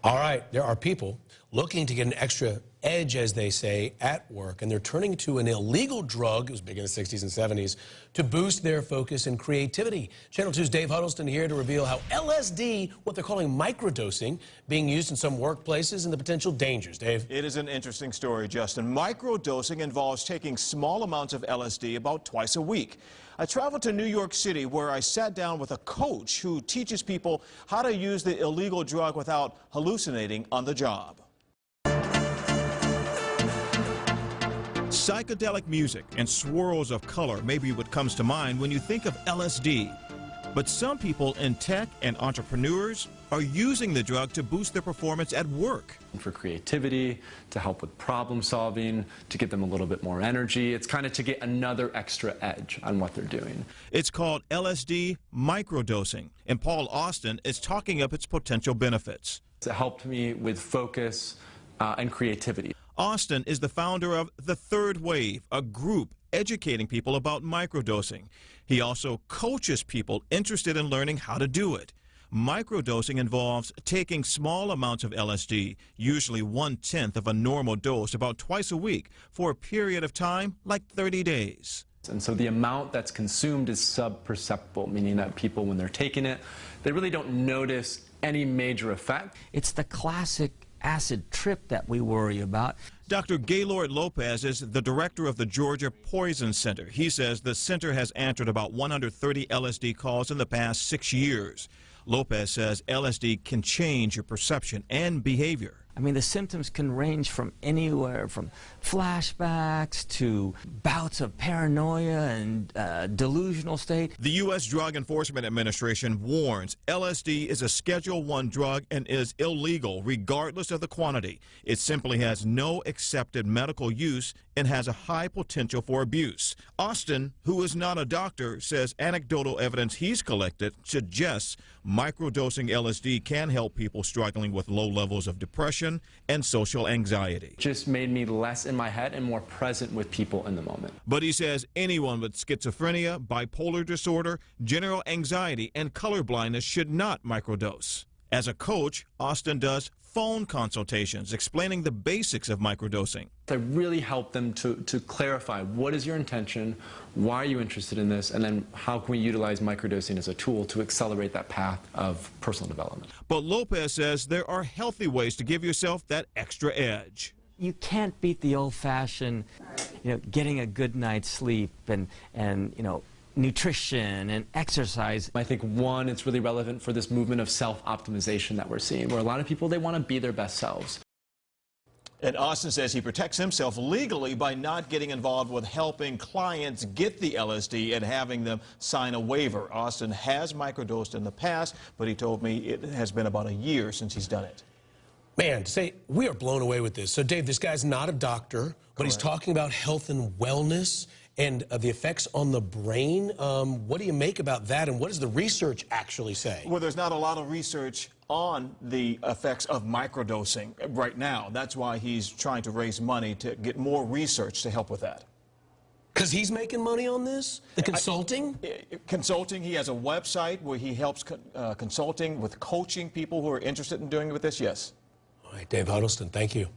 All right, there are people looking to get an extra edge, as they say, at work, and they're turning to an illegal drug, it was big in the 60s and 70s, to boost their focus and creativity. Channel 2's Dave Huddleston here to reveal how LSD, what they're calling microdosing, being used in some workplaces and the potential dangers. Dave? It is an interesting story, Justin. Microdosing involves taking small amounts of LSD about twice a week. I traveled to New York City, where I sat down with a coach who teaches people how to use the illegal drug without hallucinating on the job. Psychedelic music and swirls of color may be what comes to mind when you think of LSD. But some people in tech and entrepreneurs are using the drug to boost their performance at work. For creativity, to help with problem solving, to give them a little bit more energy. It's kind of to get another extra edge on what they're doing. It's called LSD microdosing, and Paul Austin is talking up its potential benefits. It helped me with focus and creativity. Austin is the founder of The Third Wave, a group educating people about microdosing. He also coaches people interested in learning how to do it. Microdosing involves taking small amounts of LSD, usually 1/10 of a normal dose, about twice a week for a period of time like 30 days. And so the amount that's consumed is sub-perceptible, meaning that people, when they're taking it, they really don't notice any major effect. It's the classic acid trip that we worry about. Dr. Gaylord Lopez is the director of the Georgia Poison Center. He says the center has answered about 130 LSD calls in the past 6 years. Lopez says LSD can change your perception and behavior. I mean, the symptoms can range from anywhere from flashbacks to bouts of paranoia and delusional state. The U.S. Drug Enforcement Administration warns LSD is a Schedule I drug and is illegal regardless of the quantity. It simply has no accepted medical use and has a high potential for abuse. Austin, who is not a doctor, says anecdotal evidence he's collected suggests microdosing LSD can help people struggling with low levels of depression and social anxiety. Just made me less in my head and more present with people in the moment. But he says anyone with schizophrenia, bipolar disorder, general anxiety, and color blindness should not microdose. As a coach, Austin does phone consultations explaining the basics of microdosing. I really help them to clarify what is your intention, why are you interested in this, and then how can we utilize microdosing as a tool to accelerate that path of personal development. But Lopez says there are healthy ways to give yourself that extra edge. You can't beat the old-fashioned, getting a good night's sleep and nutrition and exercise. I think, one, it's really relevant for this movement of self-optimization that we're seeing, where a lot of people, they want to be their best selves. And Austin says he protects himself legally by not getting involved with helping clients get the LSD and having them sign a waiver. Austin has microdosed in the past, but he told me it has been about a year since he's done it. Man, to say we are blown away with this. So, Dave, this guy's not a doctor, but he's talking about health and wellness and the effects on the brain. What do you make about that, and what does the research actually say? Well, there's not a lot of research on the effects of microdosing right now. That's why he's trying to raise money to get more research to help with that. Because he's making money on this? The consulting? Consulting. He has a website where he helps consulting with coaching people who are interested in doing it with this, yes. All right, Dave Huddleston, thank you.